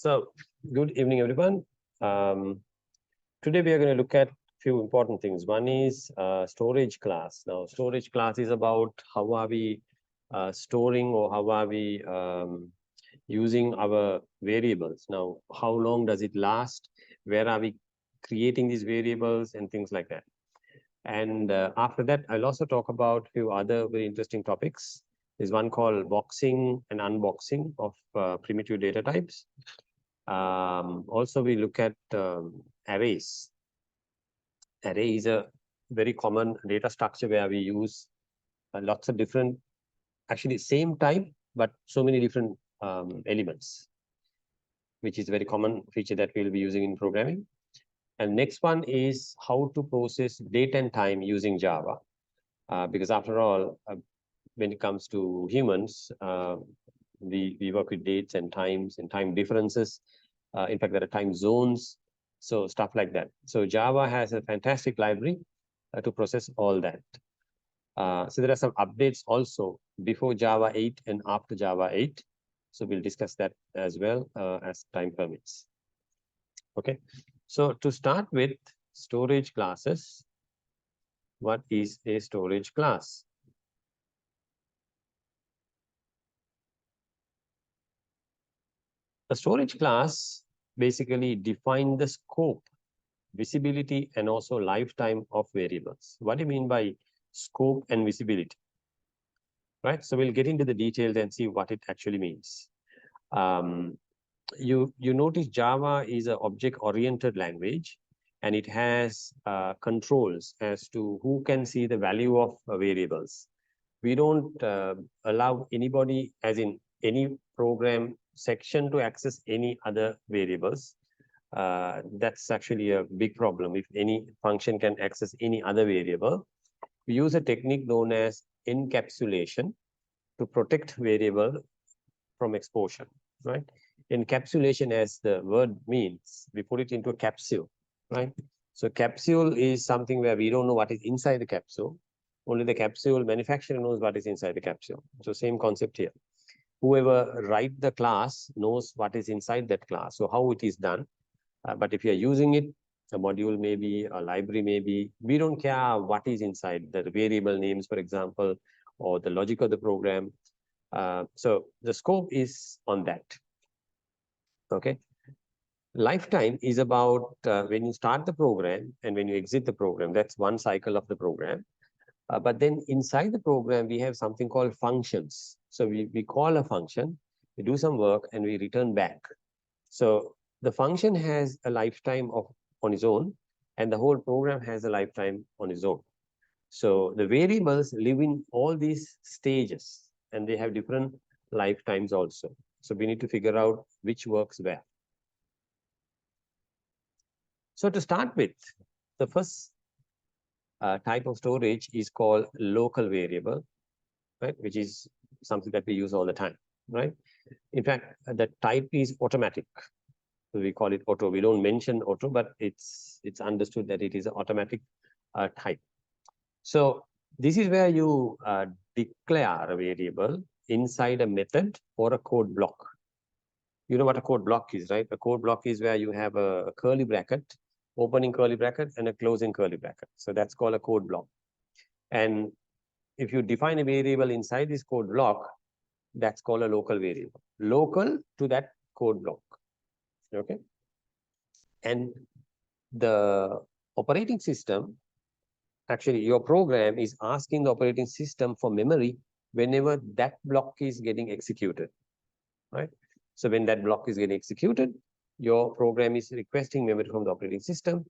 So, good evening, everyone. Today we are going to look at a few important things. One is storage class. Now, storage class is about how are we storing or how are we using our variables. Now, how long does it last? Where are we creating these variables and things like that? And after that, I'll also talk about a few other very interesting topics. There's one called boxing and unboxing of primitive data types. Also, we look at arrays. Array is a very common data structure where we use lots of different, actually same type, but so many different elements, which is a very common feature that we'll be using in programming. And next one is how to process date and time using Java. Because after all, when it comes to humans, we work with dates and times and time differences. In fact, there are time zones, so stuff like that. So Java has a fantastic library to process all that. So there are some updates also before Java 8 and after Java 8. So we'll discuss that as well as time permits. Okay. So to start with storage classes, what is a storage class? A storage class basically defines the scope, visibility, and also lifetime of variables. What do you mean by scope and visibility? Right. So we'll get into the details and see what it actually means. You notice Java is an object-oriented language, and it has controls as to who can see the value of variables. We don't allow anybody, as in any program section, to access any other variables. That's actually a big problem. If any function can access any other variable, we use a technique known as encapsulation to protect variable from exposure, right? Encapsulation, as the word means, we put it into a capsule, right? So capsule is something where we don't know what is inside the capsule. Only the capsule manufacturer knows what is inside the capsule. So same concept here. Whoever write the class knows what is inside that class. So how it is done. But if you are using it, a module maybe, a library maybe, we don't care what is inside the variable names, for example, or the logic of the program. So the scope is on that. Okay. Lifetime is about when you start the program and when you exit the program. That's one cycle of the program. But then inside the program, we have something called functions. So we call a function, we do some work, and we return back. So the function has a lifetime on its own, and the whole program has a lifetime on its own. So the variables live in all these stages, and they have different lifetimes also. So we need to figure out which works where. So to start with, the first type of storage is called local variable, right? Which is something that we use all the time, right? In fact, the type is automatic. So we call it auto. We don't mention auto, but it's understood that it is an automatic type. So this is where you declare a variable inside a method or a code block. You know what a code block is, right? A code block is where you have a curly bracket, opening curly bracket, and a closing curly bracket. So that's called a code block. And if you define a variable inside this code block, that's called a local variable, local to that code block. Okay. And the operating system, actually your program is asking the operating system for memory whenever that block is getting executed, right? So when that block is getting executed, your program is requesting memory from the operating system.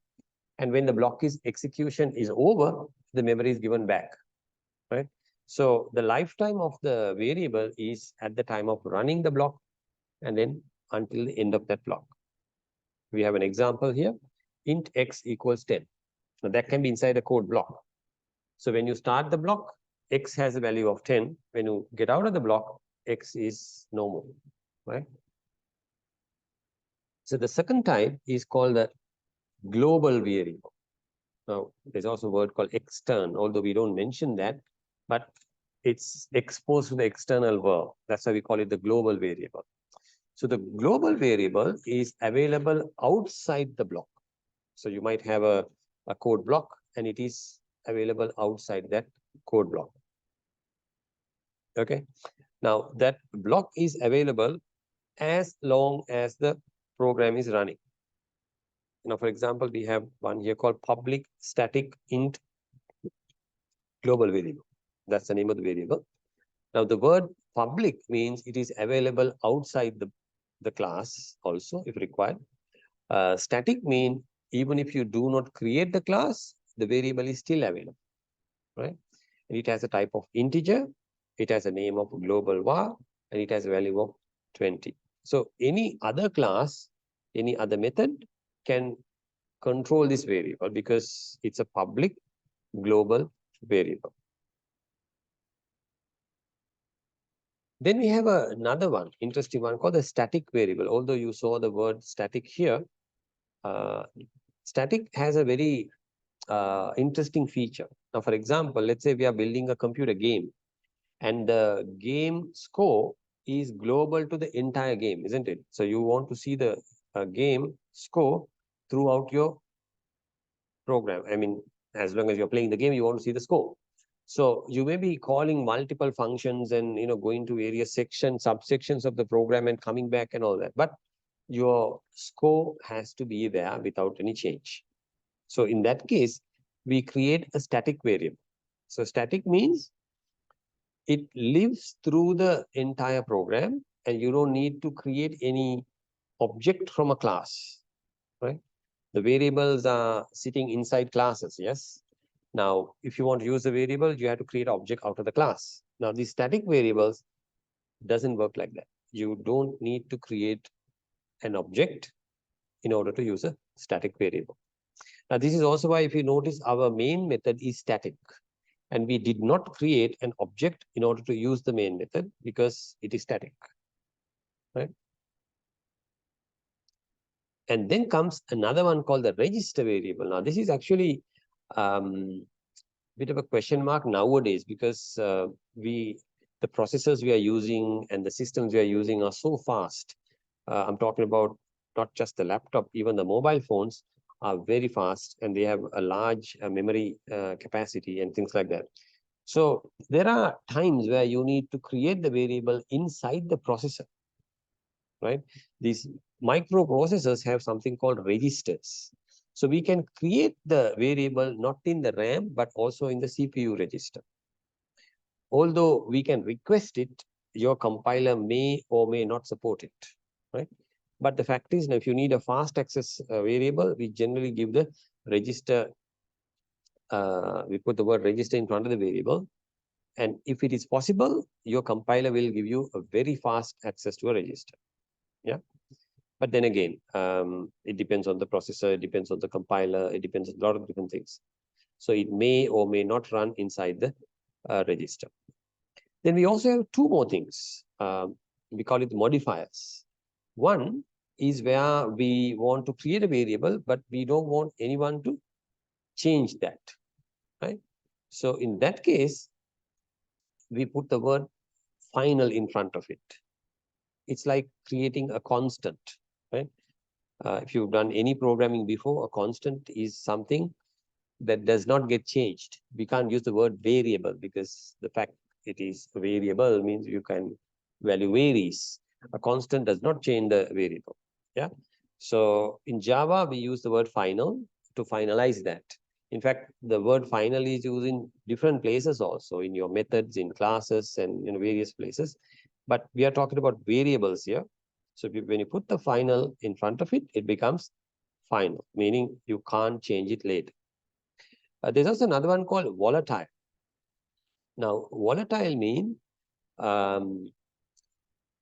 And when the block execution is over, the memory is given back, right? So the lifetime of the variable is at the time of running the block and then until the end of that block. We have an example here, int x equals 10. Now that can be inside a code block. So when you start the block, x has a value of 10. When you get out of the block, x is no more, right? So the second type is called the global variable. Now, there's also a word called extern, although we don't mention that, but it's exposed to the external world. That's why we call it the global variable. So the global variable is available outside the block. So you might have a code block and it is available outside that code block. Okay. Now that block is available as long as the program is running. Now, for example, we have one here called public static int global variable. That's the name of the variable. Now, the word public means it is available outside the class also if required. Static means even if you do not create the class, the variable is still available, right? And it has a type of integer, it has a name of global var, and it has a value of 20. So any other class, any other method can control this variable because it's a public global variable. Then we have another one, interesting one called the static variable. Although you saw the word static here, static has a very interesting feature. Now, for example, let's say we are building a computer game and the game score is global to the entire game, isn't it? So you want to see the game score throughout your program. I mean, as long as you're playing the game, you want to see the score. So you may be calling multiple functions and going to various sections, subsections of the program and coming back and all that. But your score has to be there without any change. So in that case, we create a static variable. So static means it lives through the entire program and you don't need to create any object from a class, right? The variables are sitting inside classes, yes? Now, if you want to use the variable, you have to create an object out of the class. Now, these static variables doesn't work like that. You don't need to create an object in order to use a static variable. Now, this is also why if you notice our main method is static and we did not create an object in order to use the main method because it is static, right? And then comes another one called the register variable. Now, this is actually bit of a question mark nowadays because the processors we are using and the systems we are using are so fast. I'm talking about not just the laptop, even the mobile phones are very fast and they have a large memory capacity and things like that. So there are times where you need to create the variable inside the processor, right? These microprocessors have something called registers. So we can create the variable not in the RAM, but also in the CPU register. Although we can request it, your compiler may or may not support it, right? But the fact is, if you need a fast access variable, we generally give the register, we put the word register in front of the variable. And if it is possible, your compiler will give you a very fast access to a register. Yeah. But then again, it depends on the processor, it depends on the compiler, it depends on a lot of different things. So it may or may not run inside the register. Then we also have two more things. We call it modifiers. One is where we want to create a variable, but we don't want anyone to change that, right? So in that case, we put the word final in front of it. It's like creating a constant, right? If you've done any programming before, a constant is something that does not get changed. We can't use the word variable because the fact it is variable means you can value varies. A constant does not change the variable. Yeah. So in Java, we use the word final to finalize that. In fact, the word final is used in different places also, in your methods, in classes, and in various places. But we are talking about variables here. So when you put the final in front of it, it becomes final, meaning you can't change it later. There's also another one called volatile. Now, volatile means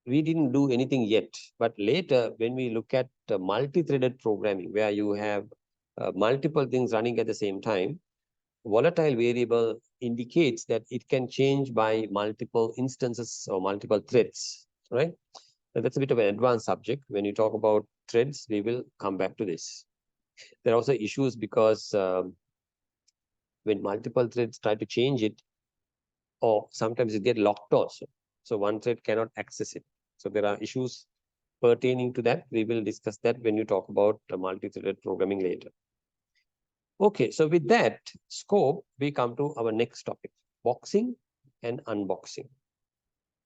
we didn't do anything yet, but later when we look at multi-threaded programming, where you have multiple things running at the same time, volatile variable indicates that it can change by multiple instances or multiple threads, right? And that's a bit of an advanced subject. When you talk about threads, we will come back to this. There are also issues because when multiple threads try to change it, or sometimes it get locked also. So one thread cannot access it. So there are issues pertaining to that. We will discuss that when you talk about multi-threaded programming later. Okay, so with that scope, we come to our next topic, boxing and unboxing.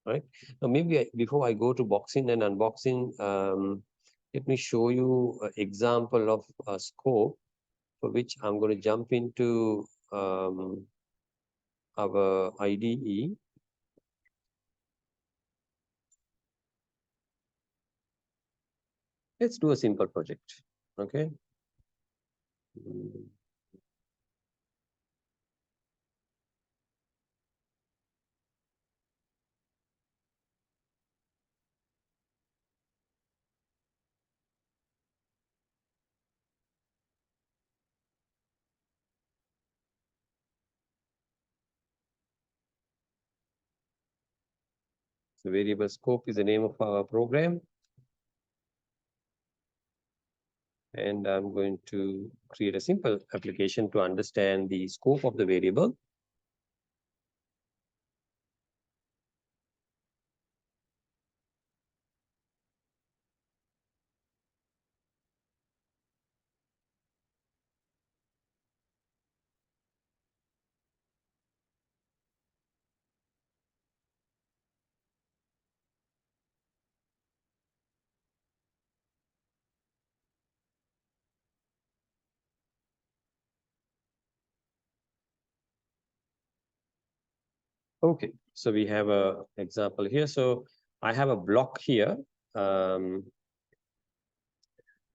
Right. Now, maybe before I go to boxing and unboxing, let me show you an example of a scope for which I'm going to jump into our IDE. Let's do a simple project. Okay. So variable scope is the name of our program. And I'm going to create a simple application to understand the scope of the variable. Okay, so we have a example here. So I have a block here.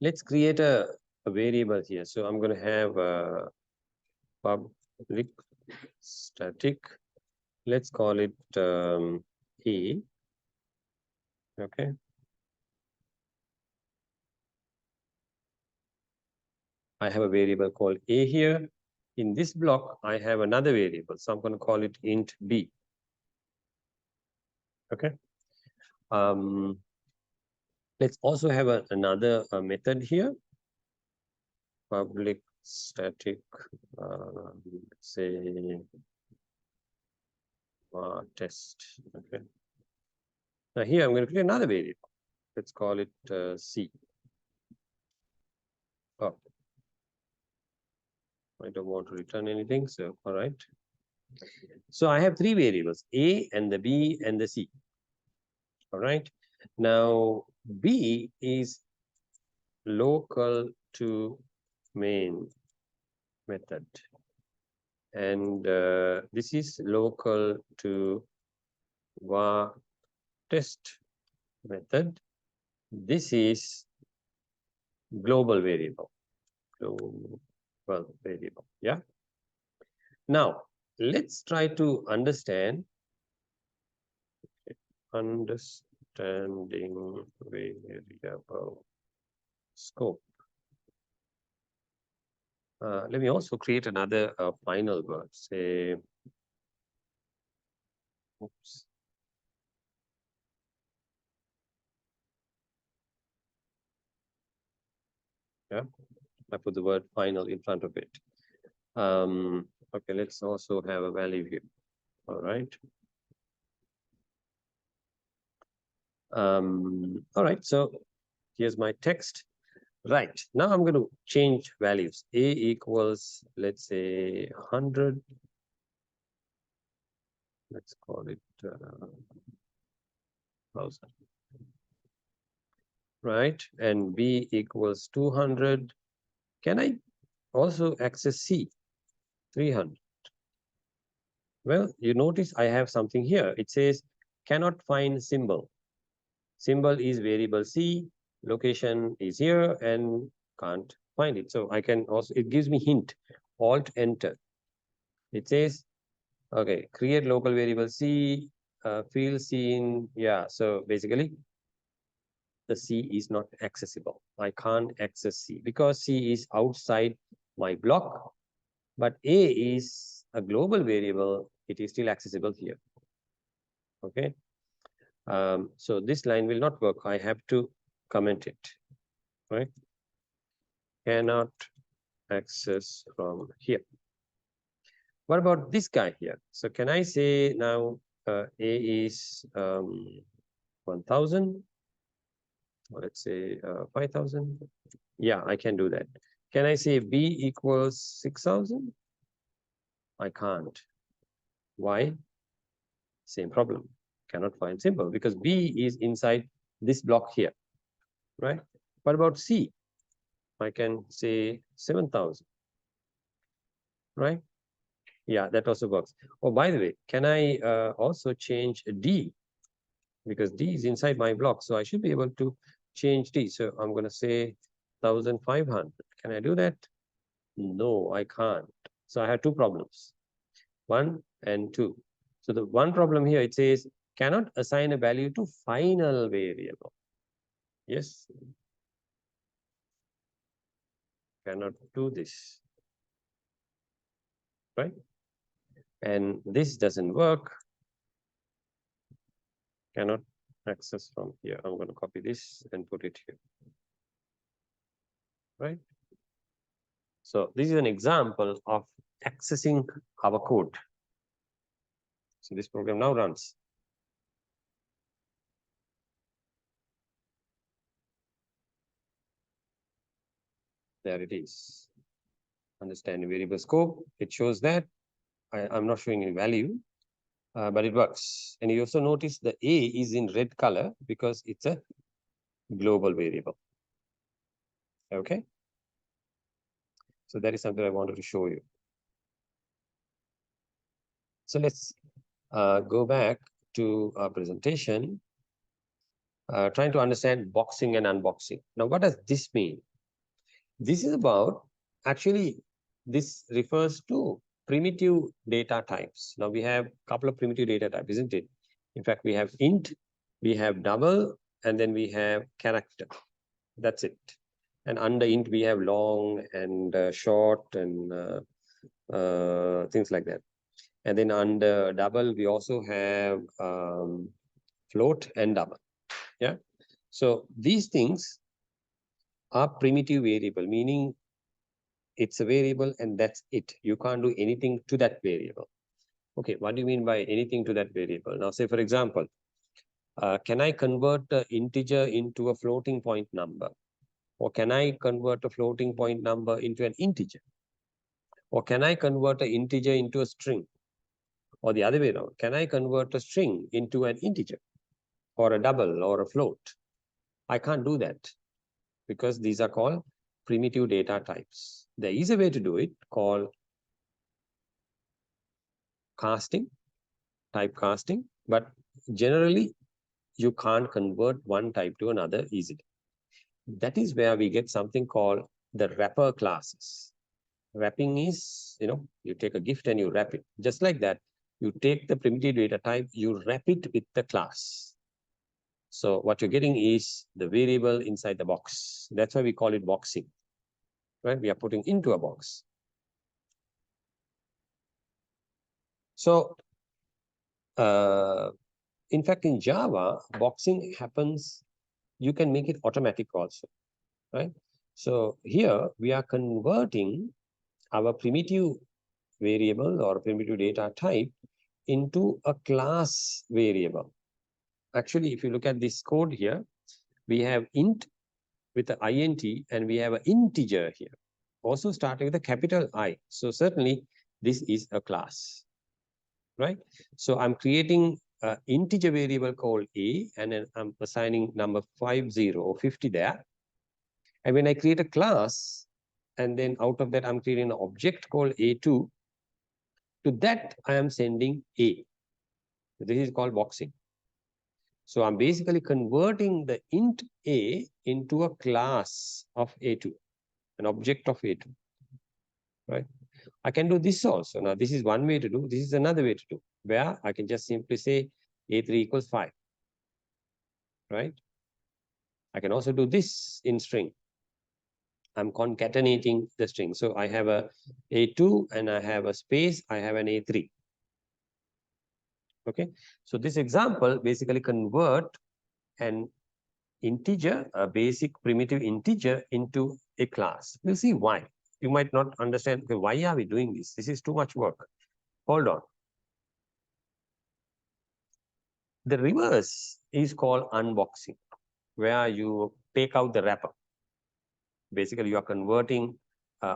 Let's create a variable here. So I'm going to have a public static. Let's call it A. Okay. I have a variable called A here. In this block, I have another variable. So I'm going to call it int B. Okay. Let's also have another method here. Public static, say test. Okay. Now here I'm going to create another variable. Let's call it C. Oh, I don't want to return anything. So all right. So I have three variables: A and the B and the C. All right. Now B is local to main method, and this is local to var test method. This is global variable. Global variable. Yeah. Now let's try to understanding variable scope. Let me also create another final word. Say, oops. Yeah, I put the word final in front of it. Okay, let's also have a value here. All right. All right, so here's my text. Right, now I'm going to change values. A equals, let's say, 100. Let's call it 1000. Right, and B equals 200. Can I also access C? 300. Well, you notice I have something here. It says, cannot find symbol. Symbol is variable C, location is here, and can't find it. So I can also, it gives me hint, Alt Enter. It says, okay, create local variable C, field scene. Yeah, so basically the C is not accessible. I can't access C because C is outside my block, but A is a global variable. It is still accessible here. Okay. So this line will not work. I have to comment it, right? Cannot access from here. What about this guy here? So can I say now A is 1000, let's say 5,000. Yeah, I can do that. Can I say B equals 6,000? I can't. Why? Same problem. Cannot find simple because B is inside this block here, right? What about C? I can say 7,000, right? Yeah, that also works. Oh, by the way, can I also change D? Because D is inside my block, so I should be able to change D. So I'm going to say 1,500. Can I do that? No, I can't. So I have two problems, 1 and 2. So the one problem here, it says cannot assign a value to final variable. Yes, cannot do this, right? And this doesn't work. Cannot access from here. I'm going to copy this and put it here, right? So this is an example of accessing our code. So this program now runs. There it is. Understand variable scope. It shows that I'm not showing any value, but it works. And you also notice the A is in red color because it's a global variable. Okay. So that is something I wanted to show you. So let's go back to our presentation, trying to understand boxing and unboxing. Now, what does this mean? This is about, actually, this refers to primitive data types. Now, we have a couple of primitive data types, isn't it? In fact, we have int, we have double, and then we have character. That's it. And under int, we have long and short and things like that. And then under double, we also have float and double. Yeah. So these things are primitive variable, meaning it's a variable and that's it. You can't do anything to that variable. Okay, what do you mean by anything to that variable? Now, say, for example, can I convert an integer into a floating point number? Or can I convert a floating point number into an integer? Or can I convert an integer into a string? Or the other way around, can I convert a string into an integer? Or a double or a float? I can't do that because these are called primitive data types. There is a way to do it called casting, typecasting, but generally you can't convert one type to another easily. That is where we get something called the wrapper classes. Wrapping is, you take a gift and you wrap it. Just like that, you take the primitive data type, you wrap it with the class. So what you're getting is the variable inside the box. That's why we call it boxing, right? We are putting into a box. So, in fact, in Java, boxing happens, you can make it automatic also, right? So here we are converting our primitive variable or primitive data type into a class variable. Actually, if you look at this code here, we have int with the int and we have an integer here, also starting with a capital I. So certainly this is a class, right? So I'm creating an integer variable called a, and then I'm assigning number 50 or 50 there. And when I create a class, and then out of that, I'm creating an object called A2. To that, I am sending A. This is called boxing. So I'm basically converting the int A into a class of A2, an object of A2, right? I can do this also. Now, this is one way to do. This is another way to do, where I can just simply say A3 equals 5, right? I can also do this in string. I'm concatenating the string. So I have a A2 and I have a space, I have an A3. Okay, so this example basically convert an integer, a basic primitive integer, into a class. We'll see why. You might not understand, okay, why are we doing this? This is too much work. Hold on. The reverse is called unboxing, where you take out the wrapper. Basically, you are converting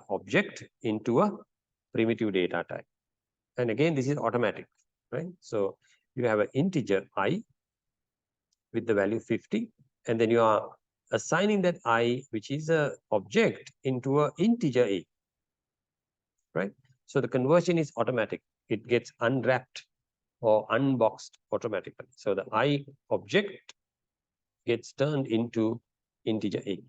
object into a primitive data type. And again, this is automatic, right? So you have an integer I with the value 50, and then you are assigning that I, which is a object, into a integer A, right? So the conversion is automatic. It gets unwrapped or unboxed automatically. So the I object gets turned into integer A.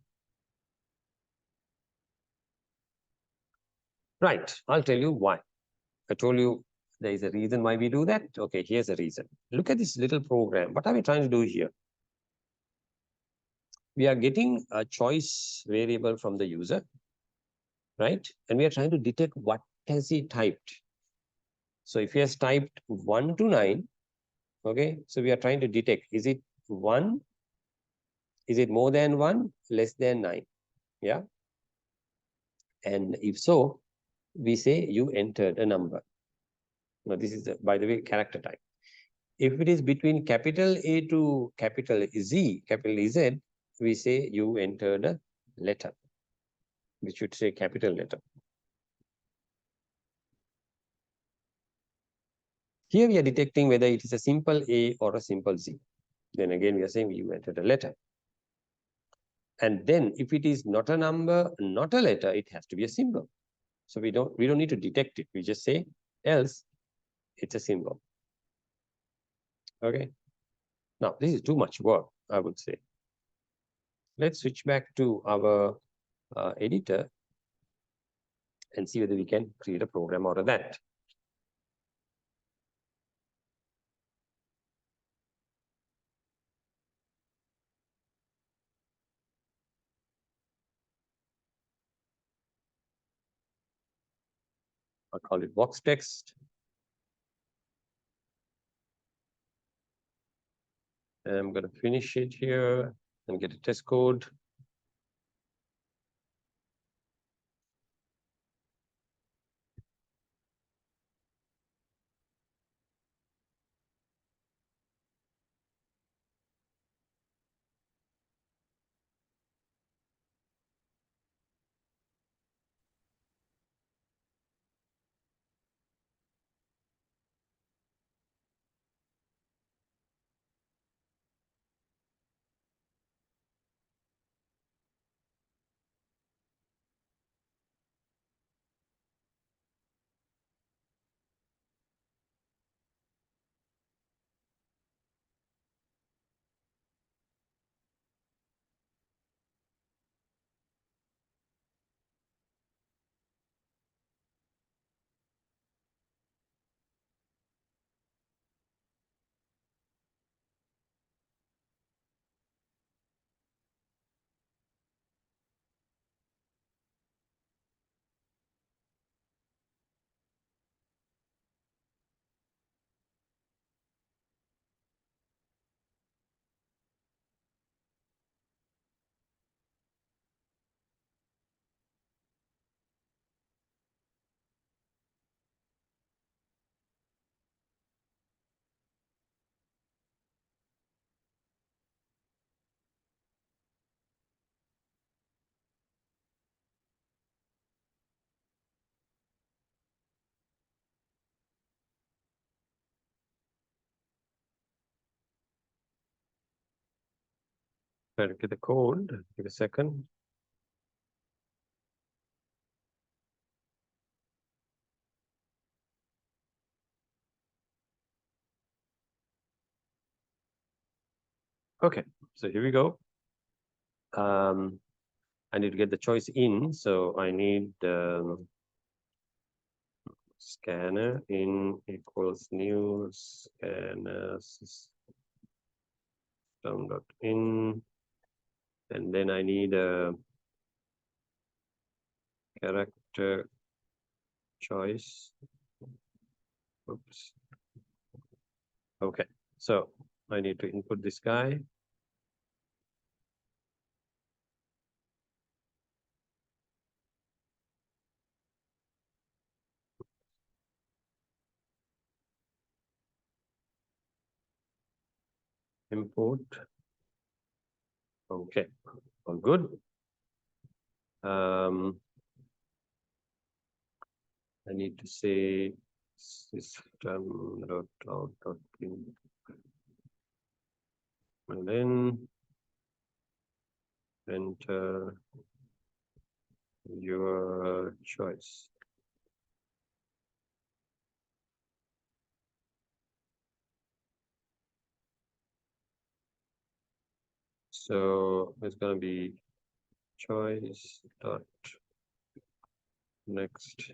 Right, I'll tell you why. I told you there is a reason why we do that. Okay, here's the reason. Look at this little program. What are we trying to do here? We are getting a choice variable from the user, right? And we are trying to detect what has he typed. So if he has typed 1 to 9, okay, so we are trying to detect, is it 1? Is it more than 1? Less than 9? Yeah. And if so, we say you entered a number. Now, this is, by the way, character type. If it is between capital A to capital Z, capital Z, we say you entered a letter. We should say capital letter. Here we are detecting whether it is a simple A or a simple Z. Then again, we are saying you entered a letter. And then if it is not a number, not a letter, it has to be a symbol. So we don't need to detect it. We just say else it's a symbol. Okay. Now this is too much work, I would say. Let's switch back to our editor and see whether we can create a program out of that. I'll call it box text. And I'm going to finish it here and get a test code. Better get the code. Give a second. Okay, so here we go. I need to get the choice in, so I need scanner in equals new scanner system.in, and then I need a character choice. Oops. Okay, so I need to input this guy. Import. Okay. All good. I need to say system.out.in and then enter your choice. So it's going to be choice dot next.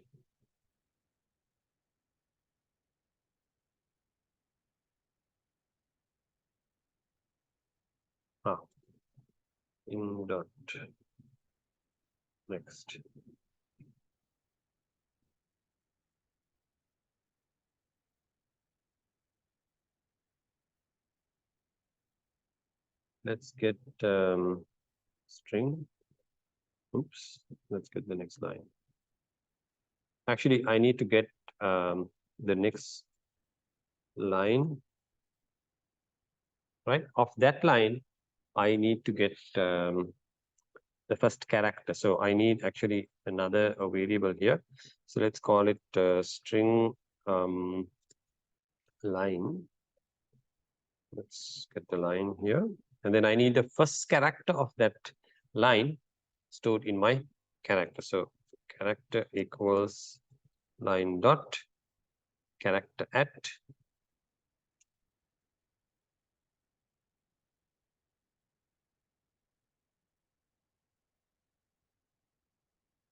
In dot next. Let's get string. Oops, let's get the next line. Actually, I need to get the next line, right? Of that line, I need to get the first character. So I need actually another variable here. So let's call it string line. Let's get the line here. And then I need the first character of that line stored in my character. So character equals line dot character at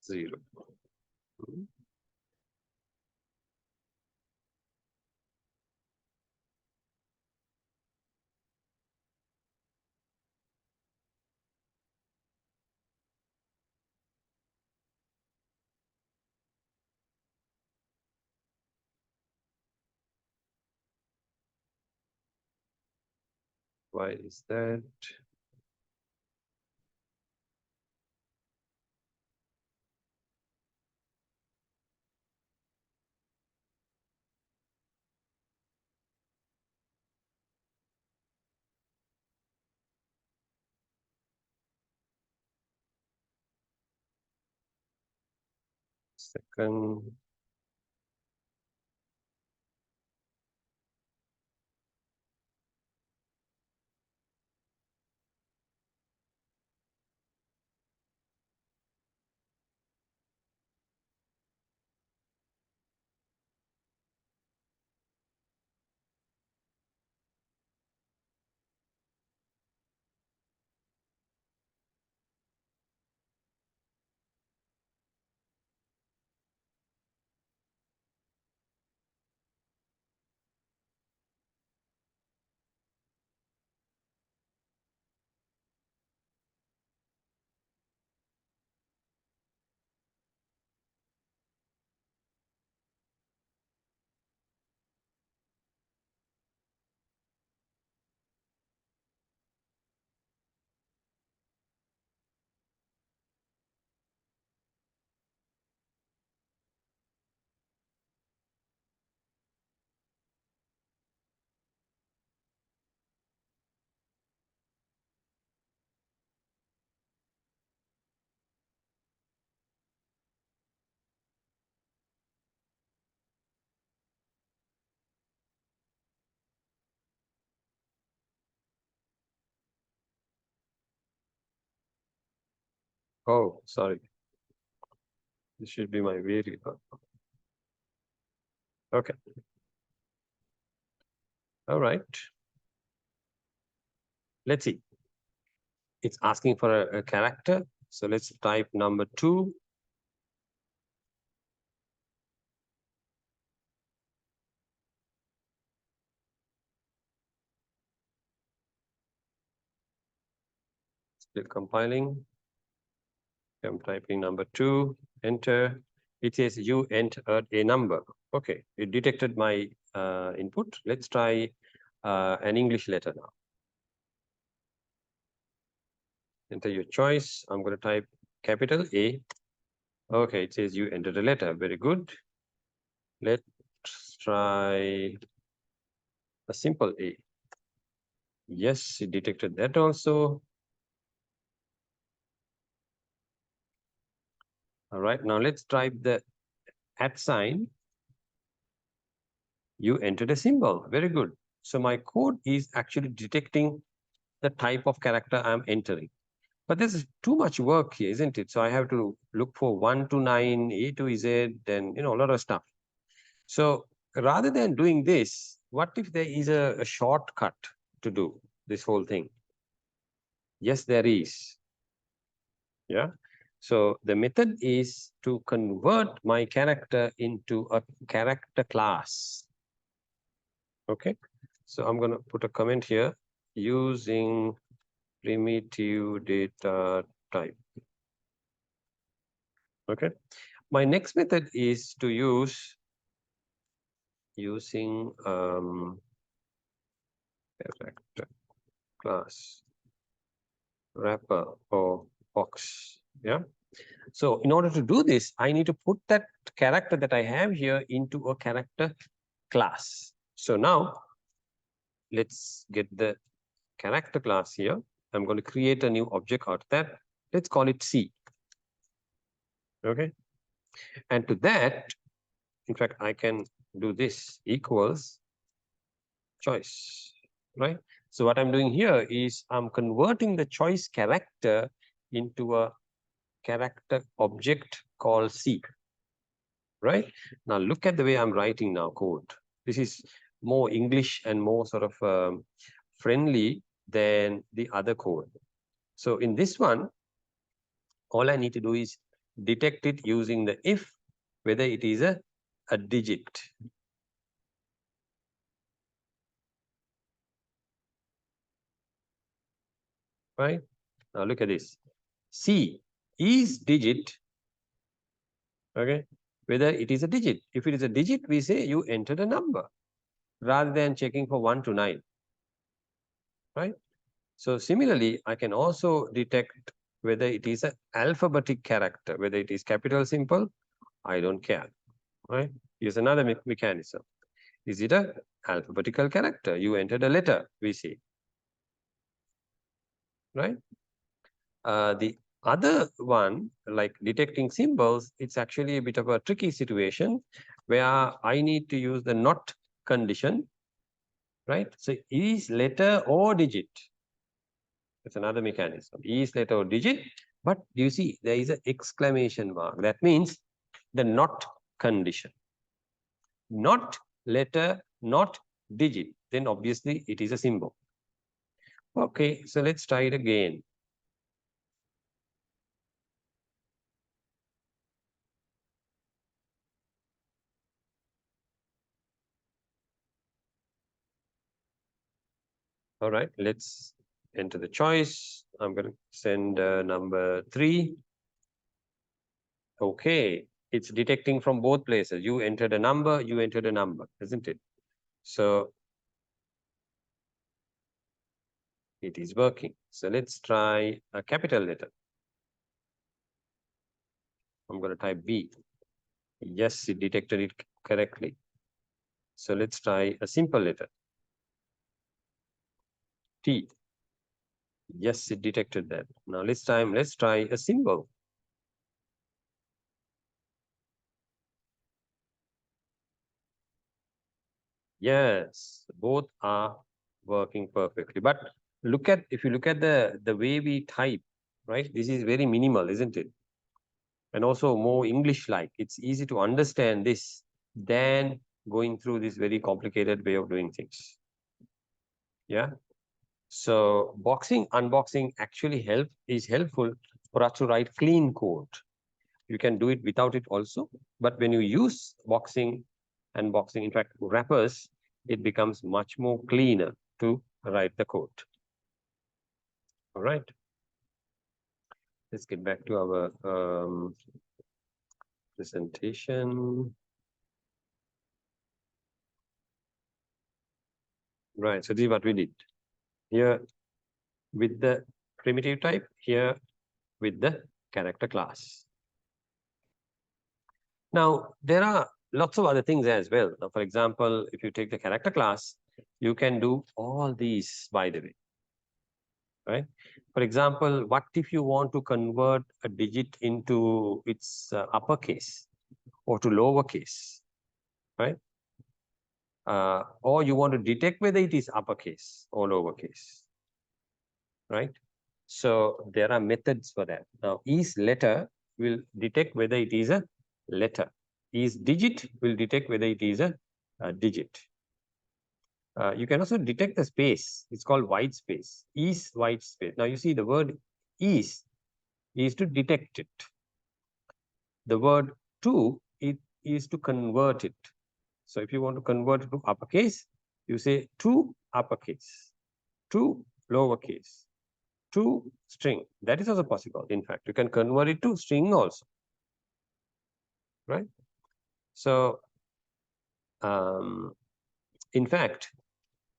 zero. Why is that? Second, oh, sorry. This should be my variable. Okay. All right. Let's see. It's asking for a character. So let's type number 2. Still compiling. I'm typing number 2, enter. It says you entered a number. Okay, it detected my input. Let's try an English letter now. Enter your choice. I'm going to type capital A. Okay, it says you entered a letter. Very good. Let's try a simple A. Yes, it detected that also. All right, now let's type the @ sign. You entered a symbol. Very good. So my code is actually detecting the type of character I'm entering. But there's too much work here, isn't it? So I have to look for 1 to 9, A to Z, and a lot of stuff. So rather than doing this, what if there is a shortcut to do this whole thing? Yes, there is. Yeah. So the method is to convert my character into a character class. Okay. So I'm going to put a comment here using primitive data type. Okay. My next method is to use using character class wrapper or box. Yeah. So in order to do this, I need to put that character that I have here into a character class. So now let's get the character class here. I'm going to create a new object out of that. Let's call it C. Okay. And to that, in fact, I can do this equals choice, right? So what I'm doing here is I'm converting the choice character into a character object called C, right? Now look at the way I'm writing now code. This is more English and more sort of friendly than the other code. So in this one, all I need to do is detect it using the if, whether it is a digit. Right? Now look at this. C is digit, okay, whether it is a digit. If it is a digit, we say you entered a number rather than checking for 1 to 9, right? So similarly, I can also detect whether it is an alphabetic character, whether it is capital, simple, I don't care, right? Here's another mechanism. Is it a alphabetical character? You entered a letter, we say, right? The other one, like detecting symbols, it's actually a bit of a tricky situation where I need to use the not condition, right? So is letter or digit? It's another mechanism. Is letter or digit, but you see there is an exclamation mark. That means the not condition. Not letter, not digit. Then obviously it is a symbol. Okay, so let's try it again. All right, let's enter the choice. I'm going to send number 3. Okay, it's detecting from both places. You entered a number, you entered a number, isn't it? So it is working. So let's try a capital letter. I'm going to type B. Yes, it detected it correctly. So let's try a simple letter. T. Yes, it detected that. Now let's try a symbol. Yes, both are working perfectly. But if you look at the way we type, right? This is very minimal, isn't it? And also more English-like. It's easy to understand this than going through this very complicated way of doing things. Yeah. So unboxing actually is helpful for us to write clean code. You can do it without it also, but when you use unboxing, in fact, wrappers, it becomes much more cleaner to write the code. All right. Let's get back to our presentation. Right. So this is what we did here with the primitive type, here with the character class. Now, there are lots of other things as well. Now, for example, if you take the character class, you can do all these, by the way. right? For example, what if you want to convert a digit into its uppercase or to lowercase, right? Or you want to detect whether it is uppercase or lowercase, right? So there are methods for that. Now, each letter will detect whether it is a letter. Each digit will detect whether it is a digit. You can also detect the space. It's called white space. Is white space. Now you see the word is to detect it. The word to it is to convert it. So if you want to convert it to uppercase, you say to uppercase, to lowercase, to string. That is also possible. In fact, you can convert it to string also, right? So in fact,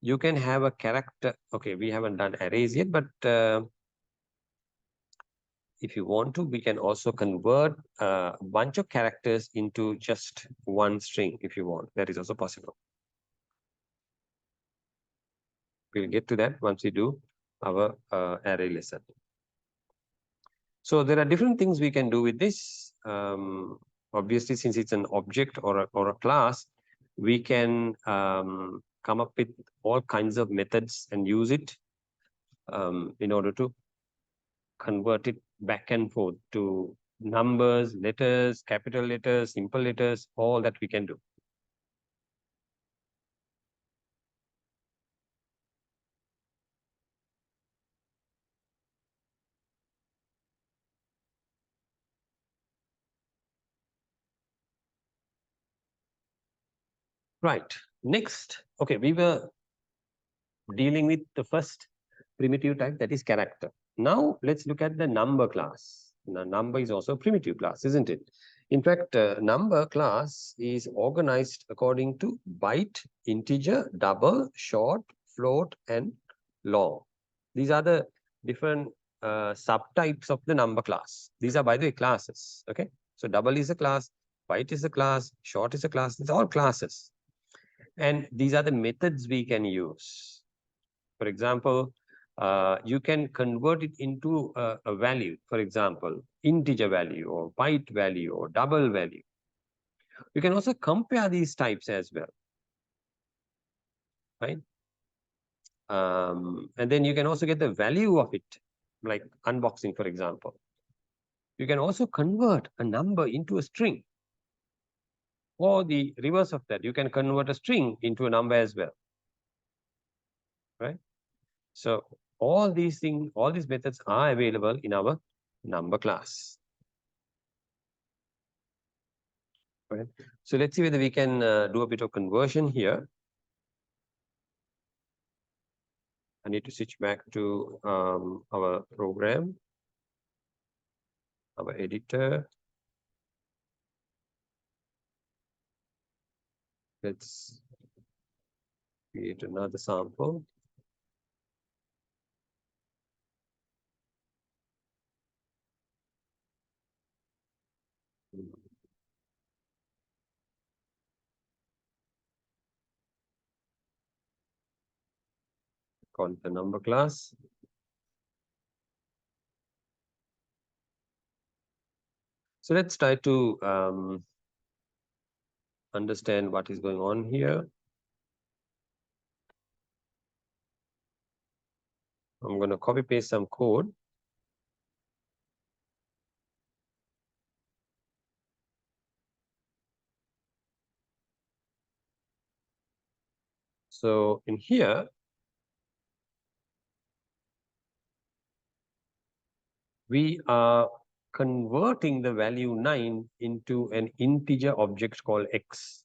you can have a character. Okay, we haven't done arrays yet, but if you want to, we can also convert a bunch of characters into just one string if you want. That is also possible. We'll get to that once we do our array lesson. So there are different things we can do with this. Obviously, since it's an object or a class, we can come up with all kinds of methods and use it in order to convert it back and forth to numbers, letters, capital letters, simple letters, all that we can do. Right. Next, okay, we were dealing with the first primitive type, that is character. Now let's look at the number class. Now, number is also a primitive class, isn't it? In fact, number class is organized according to byte, integer, double, short, float, and long. These are the different subtypes of the number class. These are, by the way, classes. Okay, so double is a class, byte is a class, short is a class. It's all classes, and these are the methods we can use. For example, you can convert it into a value, for example, integer value or byte value or double value. You can also compare these types as well, right? And then you can also get the value of it, like unboxing, for example. You can also convert a number into a string, or the reverse of that. You can convert a string into a number as well, right? So all these things, all these methods are available in our number class. Right. So let's see whether we can do a bit of conversion here. I need to switch back to our program, our editor. Let's create another sample. Call it the number class. So let's try to understand what is going on here. I'm going to copy paste some code. So in here, we are converting the value 9 into an integer object called x.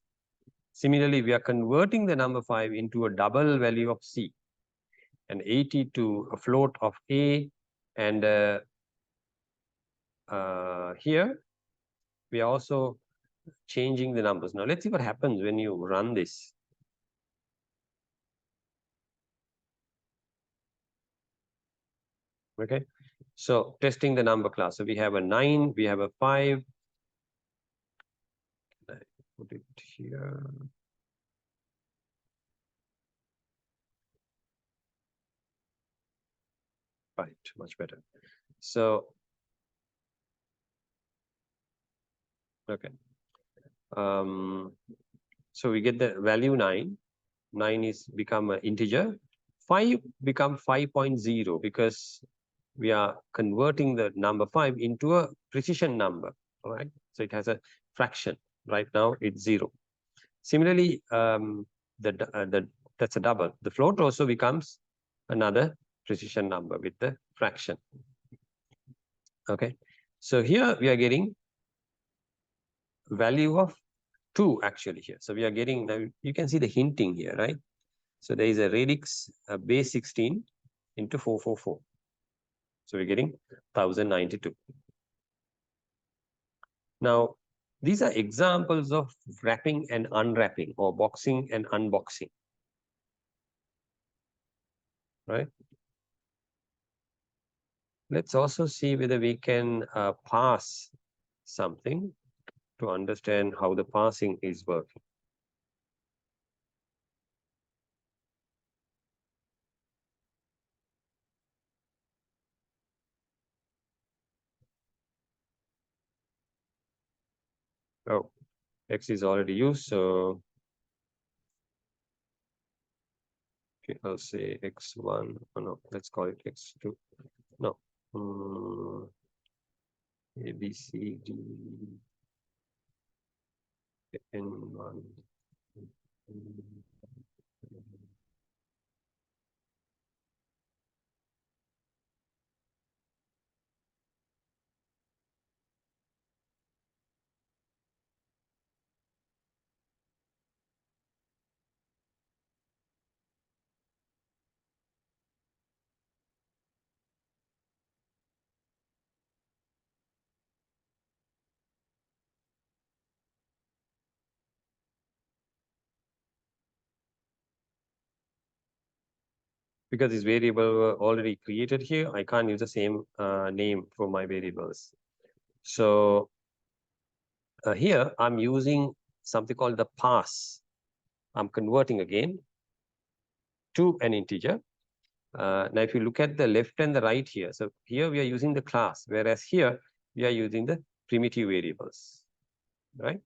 Similarly, we are converting the number 5 into a double value of c, and 80 to a float of a, and here we are also changing the numbers. Now let's see what happens when you run this. Okay, so testing the number class. So we have a 9, we have a 5. I put it here. Right, much better. So, okay. So we get the value 9. 9 is become an integer. 5 become 5.0 because we are converting the number 5 into a precision number. All right. So it has a fraction. Right now it's 0. Similarly, that's a double. The float also becomes another precision number with the fraction. Okay. So here we are getting value of 2 actually here. So we are getting, now you can see the hinting here, right? So there is a radix base 16 into 444. So we're getting 1092. Now, these are examples of wrapping and unwrapping or boxing and unboxing, right? Let's also see whether we can parse something to understand how the parsing is working. Oh, X is already used, so okay, I'll say X1. Oh, no, let's call it X2. No. A, B, C, D, N1. Because this variable were already created here, I can't use the same name for my variables. So here I'm using something called the parse. I'm converting again to an integer. Now, if you look at the left and the right here, so here we are using the class, whereas here we are using the primitive variables, right?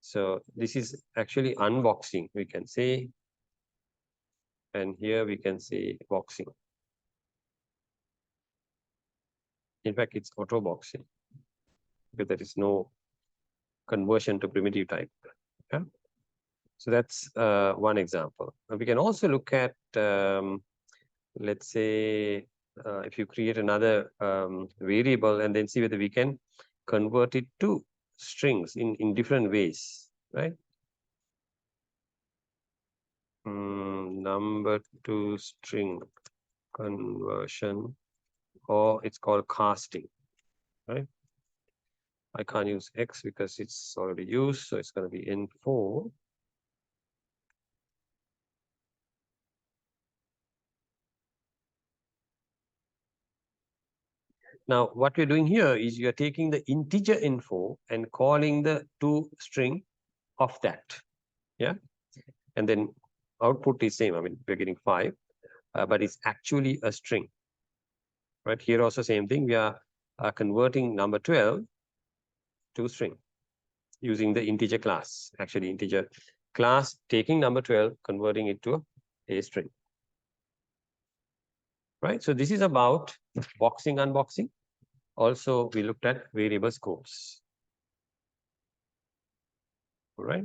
So this is actually unboxing, we can say, and here we can say boxing. In fact, it's auto boxing because there is no conversion to primitive type. Yeah? So that's one example. We can also look at, let's say, if you create another variable and then see whether we can convert it to strings in different ways, right? Number to string conversion, or it's called casting, right? I can't use X because it's already used, so it's going to be N4. Now, what we're doing here is you're taking the integer info and calling the to string of that. Yeah. And then output is same. I mean, we're getting 5, but it's actually a string. Right. Here also same thing. We are converting number 12 to string using the integer class. Actually, integer class taking number 12, converting it to a string. Right. So this is about boxing, unboxing. Also, we looked at variable scopes. All right.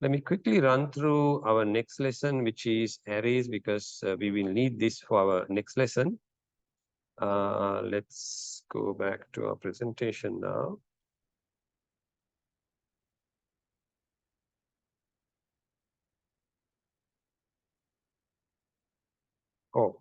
Let me quickly run through our next lesson, which is arrays, because we will need this for our next lesson. Let's go back to our presentation now. Oh,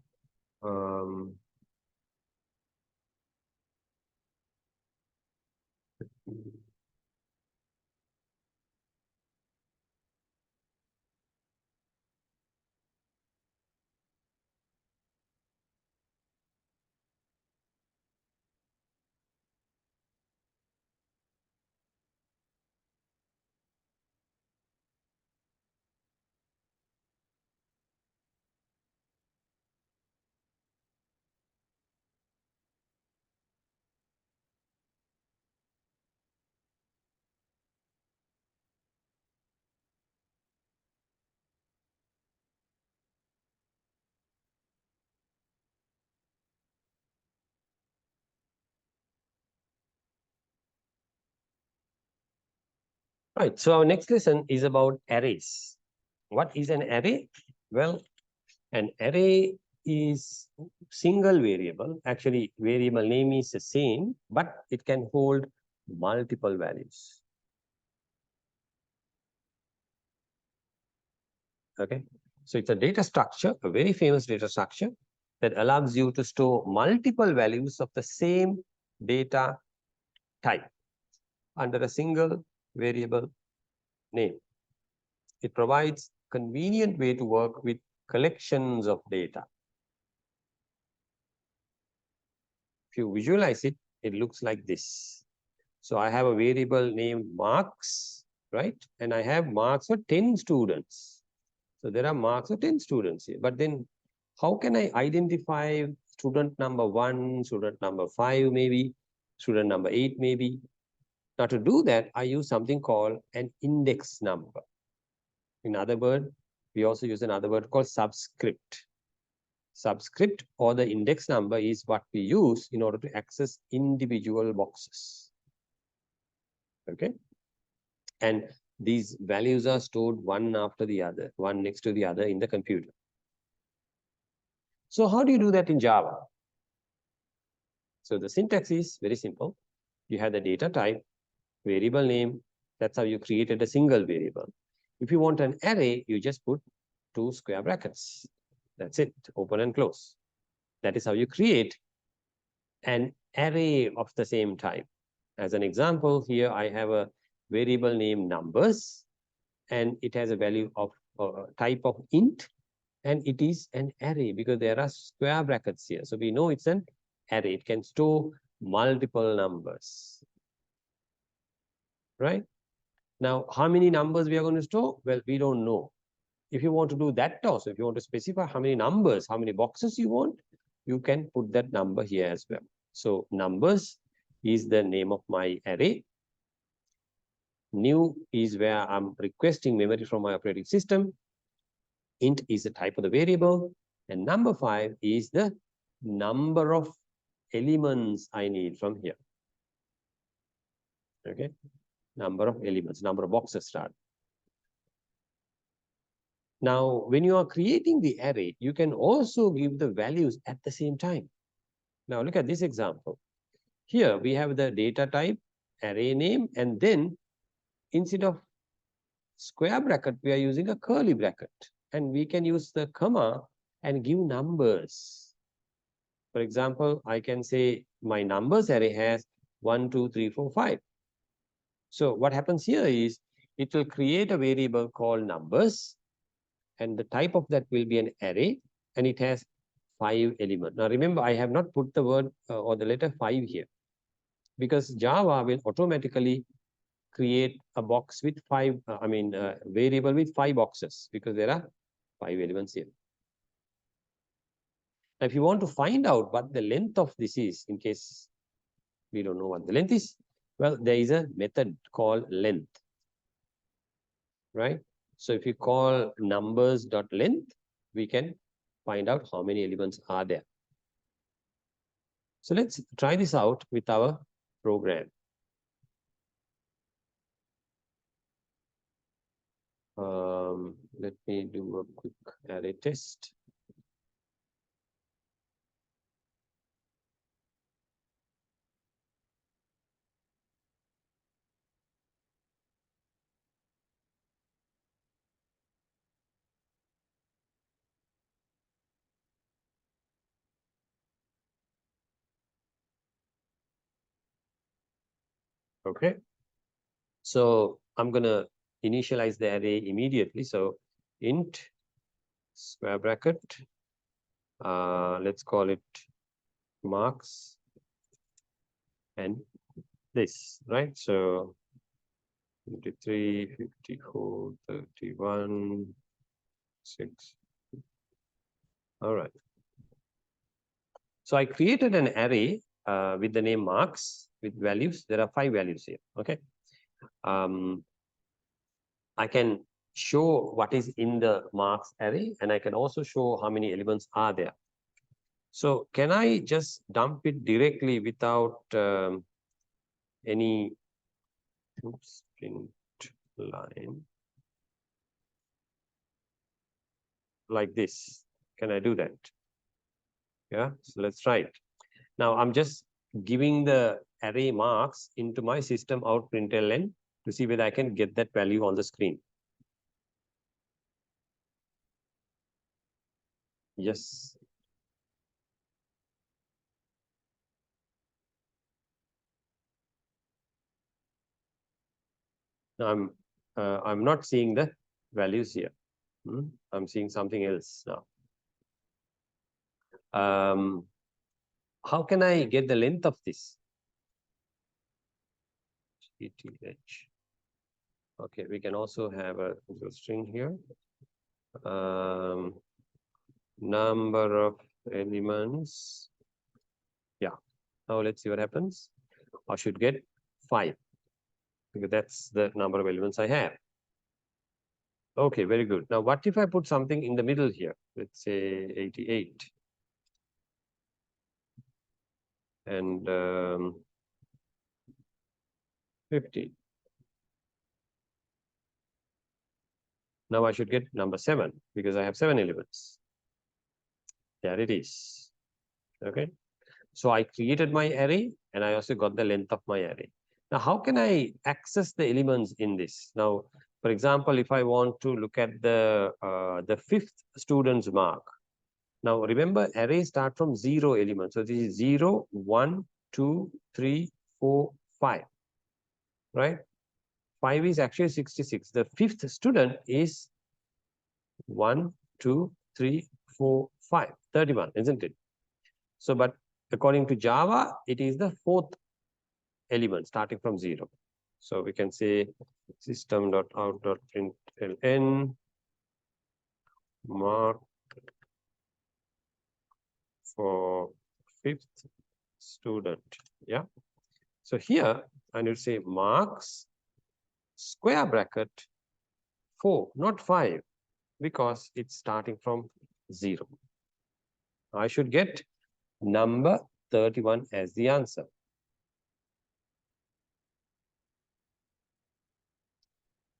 Right. So our next lesson is about arrays. What is an array? Well, an array is single variable. Actually, variable name is the same, but it can hold multiple values. Okay. So it's a data structure, a very famous data structure that allows you to store multiple values of the same data type under a single variable name. It provides convenient way to work with collections of data. If you visualize it, it looks like this. So I have a variable named marks, right? And I have marks for 10 students. So there are marks for 10 students here. But then how can I identify student number 1, student number 5 maybe, student number 8 maybe? Now to do that, I use something called an index number. In other words, we also use another word called subscript. Subscript or the index number is what we use in order to access individual boxes. Okay. And these values are stored one after the other, one next to the other in the computer. So how do you do that in Java? So the syntax is very simple. You have the data type, variable name. That's how you created a single variable. If you want an array, you just put 2 square brackets. That's it, open and close. That is how you create an array of the same type. As an example, here I have a variable named numbers, and it has a value of type of int, and it is an array because there are square brackets here. So we know it's an array. It can store multiple numbers, right? Now, how many numbers we are going to store? Well, we don't know. If you want to do that also, if you want to specify how many numbers, how many boxes you want, you can put that number here as well. So numbers is the name of my array. New is where I'm requesting memory from my operating system. Int is the type of the variable. And number 5 is the number of elements I need from here. Okay. Number of elements, number of boxes start. Now, when you are creating the array, you can also give the values at the same time. Now, look at this example. Here, we have the data type, array name, and then instead of square bracket, we are using a curly bracket. And we can use the comma and give numbers. For example, I can say my numbers array has 1, 2, 3, 4, 5. So what happens here is it will create a variable called numbers, and the type of that will be an array, and it has 5 elements. Now remember, I have not put the word or the letter 5 here because Java will automatically create a box with 5, variable with 5 boxes because there are 5 elements here. Now, if you want to find out what the length of this is, in case we don't know what the length is, well, there is a method called length, right? So if you call numbers.length, we can find out how many elements are there. So let's try this out with our program. Let me do a quick array test. Okay. So I'm going to initialize the array immediately. So int square bracket, let's call it marks and this, right? So 53, 54, 31, 6. All right. So I created an array with the name marks with values. There are 5 values here. Okay. I can show what is in the marks array, and I can also show how many elements are there. So can I just dump it directly without any print line like this. Can I do that? Yeah, so let's try it. Now I'm just giving the array marks into my system out println to see whether I can get that value on the screen. Yes. Now I'm not seeing the values here. I'm seeing something else now. How can I get the length of this? ETH. Okay, we can also have a string here. Number of elements. Yeah. Now let's see what happens. I should get 5 because that's the number of elements I have. Okay, very good. Now, what if I put something in the middle here? Let's say 88. And 50. Now I should get number 7 because I have 7 elements. There it is. Okay. So I created my array and I also got the length of my array. Now, how can I access the elements in this? Now, for example, if I want to look at the 5th student's mark. Now, remember, arrays start from 0 elements. So this is 0, 1, 2, 3, 4, 5. Right? 5 is actually 66. The 5th student is 1, 2, 3, 4, 5. 31, isn't it? So, but according to Java, it is the 4th element starting from 0. So we can say system.out.println mark for 5th student. Yeah. So here I need to say marks square bracket 4, not 5, because it's starting from 0. I should get number 31 as the answer.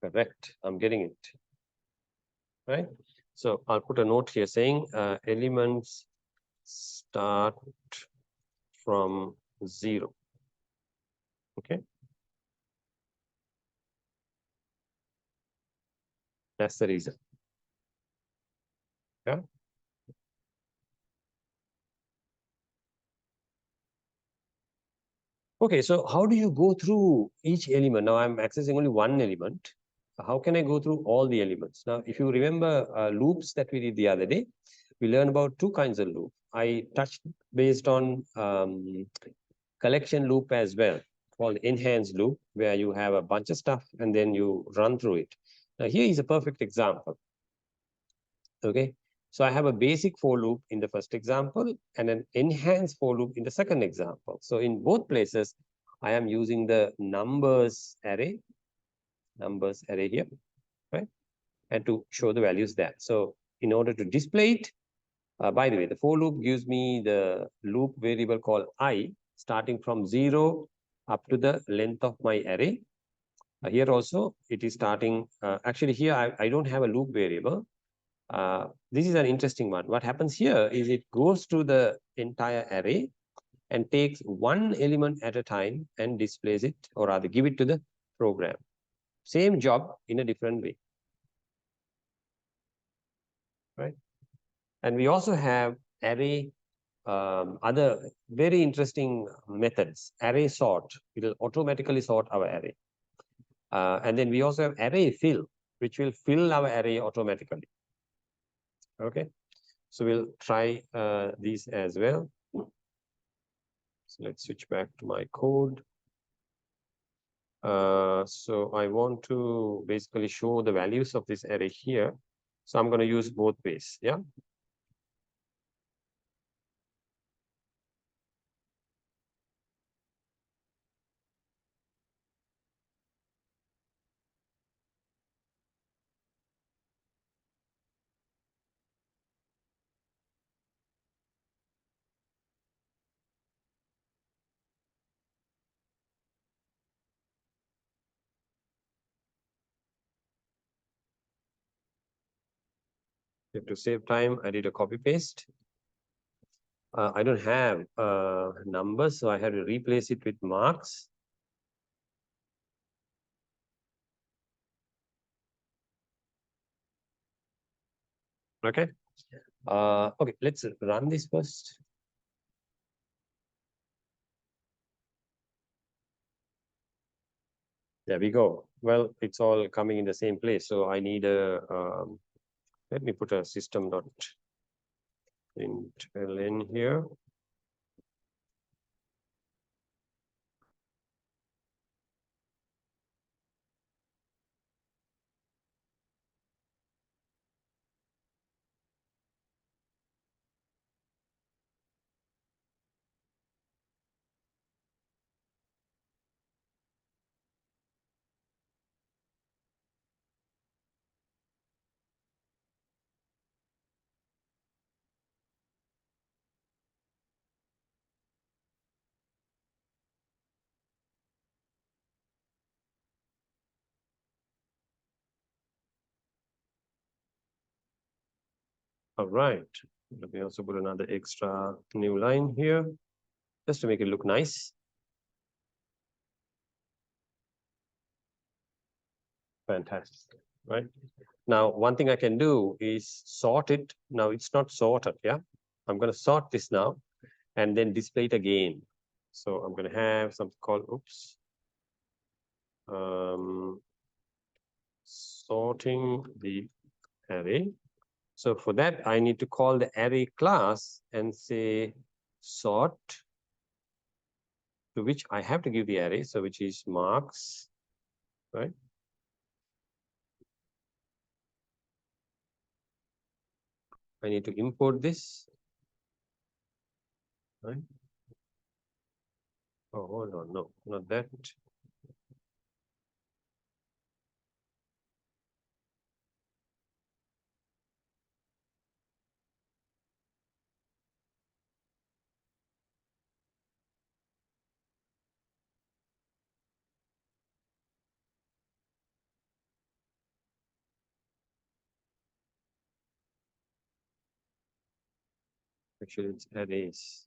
Correct. I'm getting it. Right. So I'll put a note here saying elements start from 0. Okay. That's the reason. Yeah. Okay, so how do you go through each element? Now I'm accessing only one element. How can I go through all the elements? Now, if you remember loops that we did the other day, we learned about 2 kinds of loop. I touched based on collection loop as well, called enhanced loop, where you have a bunch of stuff and then you run through it. Now, here is a perfect example. Okay, so I have a basic for loop in the first example and an enhanced for loop in the second example. So in both places, I am using the numbers array here, right? And to show the values there. So in order to display it, by the way, the for loop gives me the loop variable called I, starting from 0 up to the length of my array. Here also, it is starting, actually here, I don't have a loop variable. This is an interesting one. What happens here is it goes to the entire array and takes one element at a time and displays it, or rather give it to the program. Same job in a different way. Right? And we also have array, other very interesting methods. Array sort, it will automatically sort our array. And then we also have array fill, which will fill our array automatically. Okay, so we'll try these as well. So let's switch back to my code. So I want to basically show the values of this array here. So I'm going to use both ways. Yeah. To save time, I did a copy paste. I don't have numbers, so I have to replace it with marks. Okay. Okay, let's run this first. There we go. Well, it's all coming in the same place. So I need a, let me put a system.println here. All right. Let me also put another extra new line here, just to make it look nice. Fantastic, right? Now, one thing I can do is sort it. Now, it's not sorted, yeah? I'm going to sort this now and then display it again. So I'm going to have something called, oops, sorting the array. So for that, I need to call the array class and say sort, to which I have to give the array, so which is marks, right? I need to import this, right? Oh, hold on, no, not that. Actually, it's arrays.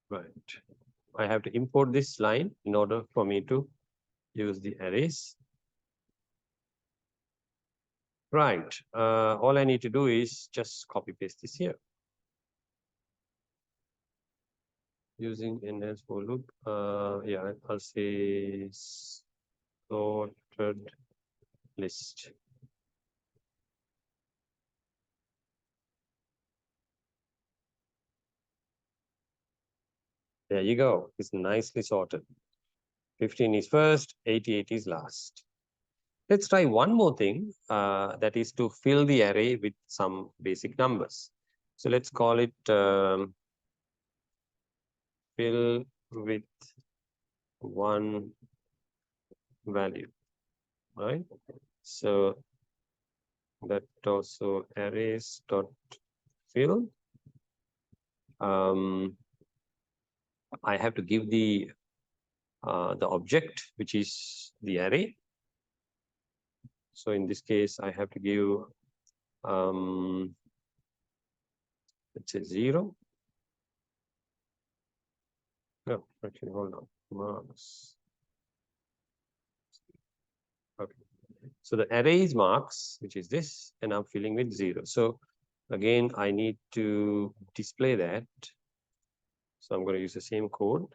Right. I have to import this line in order for me to use the arrays. Right. All I need to do is just copy paste this here. Using enhanced for loop. Yeah, I'll say sorted list. There you go. It's nicely sorted. 15 is first, 88 is last. Let's try one more thing, that is to fill the array with some basic numbers. So let's call it fill with one value, right? So that also arrays dot fill. I have to give the object, which is the array. So in this case, I have to give let's say 0. No, actually, hold on. Marks. Okay. So the array is marks, which is this, and I'm filling with 0. So again, I need to display that. So I'm going to use the same code.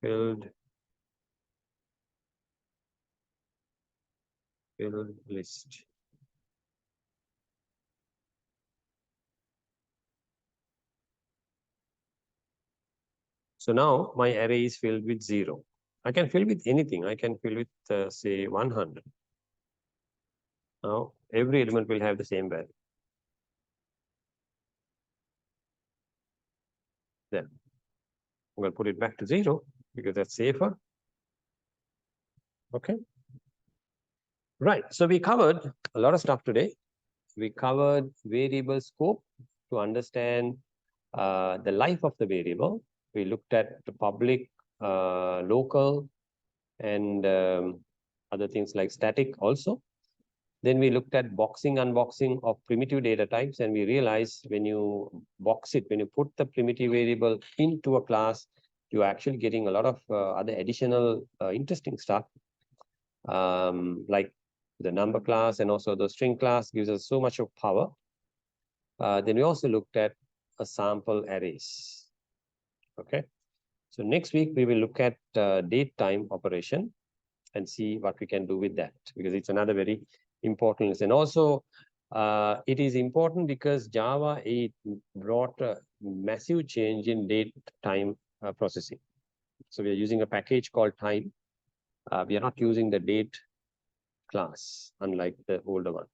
Filled list. So now my array is filled with 0. I can fill with anything. I can fill with, say, 100. Now, every element will have the same value. Then I'm going to put it back to 0 because that's safer. Okay. Right. So we covered a lot of stuff today. We covered variable scope to understand the life of the variable. We looked at the public local, and other things like static also. Then we looked at boxing, unboxing of primitive data types, and we realized when you box it, when you put the primitive variable into a class, you're actually getting a lot of other additional interesting stuff, like the number class and also the string class gives us so much of power. Then we also looked at a sample arrays. Okay. So next week, we will look at date time operation and see what we can do with that, because it's another very important lesson. Also, it is important because Java 8 brought a massive change in date time processing. So we are using a package called time. We are not using the date class, unlike the older one.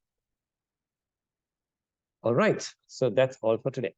All right, so that's all for today.